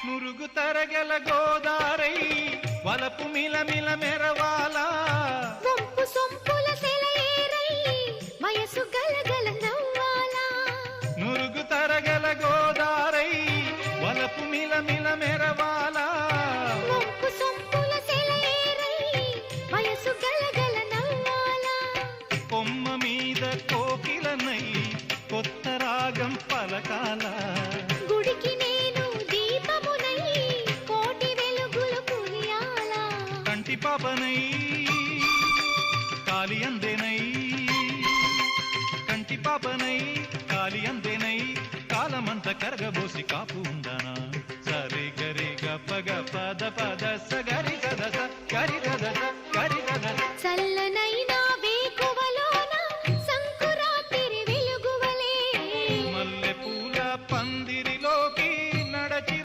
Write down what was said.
నురుగు తరగల గోదారై వలపు మిలమిల మెరవాలా వంపు సొంపుల సెలయేరై వయసు గలగల నవ్వాలా నురుగు తరగల గోదారై వలపు మిలమిల మెరవాలా వంపు సొంపుల సెలయేరై వయసు గలగల నవ్వాలా కొమ్మ మీద కోకిలనై కొత్త రాగం పలకాల గుడికి నేను దీపమునై కోటి వెలుగులు కురియాలా కంటి పాపనై కాలి అందేనై కంటి పాపనై కాలి అందేనై కాలమంత కరగబోసి కాపు ఉందానా సరి గరి గప్ప గ పద పద సగరి